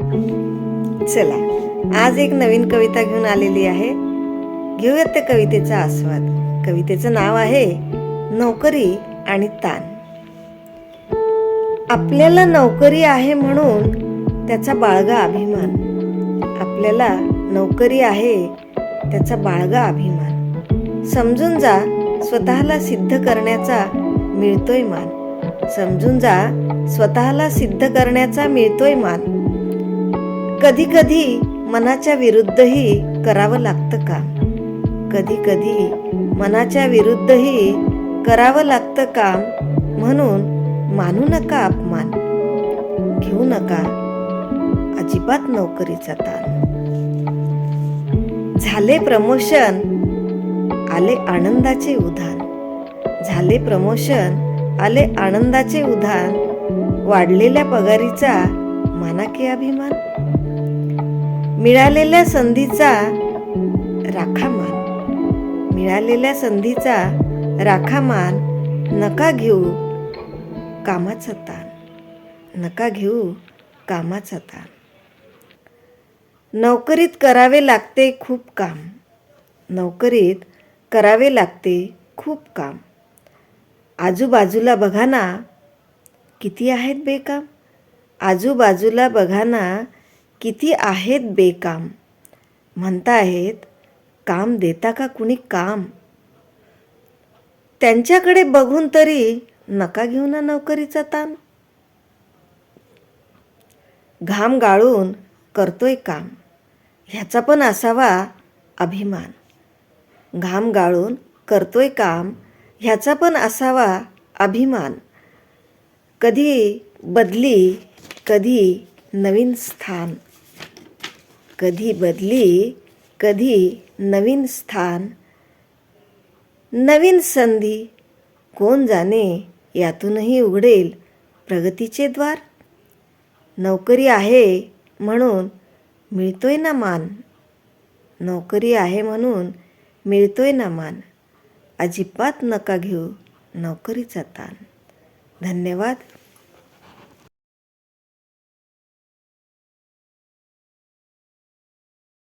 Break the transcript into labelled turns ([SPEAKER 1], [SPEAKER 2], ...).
[SPEAKER 1] चला, आज एक नवीन कविता घेऊन आलेली आहे. घेऊयात त्या कवितेचा आस्वाद. कवितेचं नाव आहे नोकरी आणि ताण. आपल्याला नोकरी आहे म्हणून त्याचा बाळगा अभिमान. आपल्याला नोकरी आहे त्याचा बाळगा अभिमान. समजून जा स्वतःला सिद्ध करण्याचा मिळतोय मान. समजून जा स्वतःला सिद्ध करण्याचा मिळतोय मान. कधी कधी मनाच्या विरुद्धही करावं लागतं काम. कधी कधी मनाच्या विरुद्धही करावं लागतं काम. म्हणून मानू नका अपमान. घेऊ नका अजिबात नोकरीचा ताण. झाले प्रमोशन आले आनंदाचे उधाण. झाले प्रमोशन आले आनंदाचे उधाण. वाढलेल्या पगारीचा माना की अभिमान. मिळालेल्या संधीचा राखा मान. मिळालेल्या संधीचा राखा मान. नका घेऊ कामाचा ताण. नका घेऊ कामाचा ताण. नोकरीत करावे लागते खूप काम. नोकरीत करावे लागते खूप काम. आजूबाजूला बघा ना किती आहेत बेकाम. आजूबाजूला बघा ना किती आहेत बेकाम. म्हणताहेत काम देता का कुणी काम. त्यांच्याकडे बघून तरी नका घेऊ ना नोकरीचा ताण. घाम गाळून करतोय काम ह्याचा पण असावा अभिमान. घाम गाळून करतोय काम ह्याचा पण असावा अभिमान. कधी बदली कधी नवीन स्थान. कधी बदली कधी नवीन स्थान. नवीन संधी कोण जाणे यातूनही उघडेल प्रगतीचे द्वार. नोकरी आहे म्हणून मिळतोय ना मान. नोकरी आहे म्हणून मिळतोय ना मान. अजिबात नका घेऊ नोकरीचा ताण. धन्यवाद.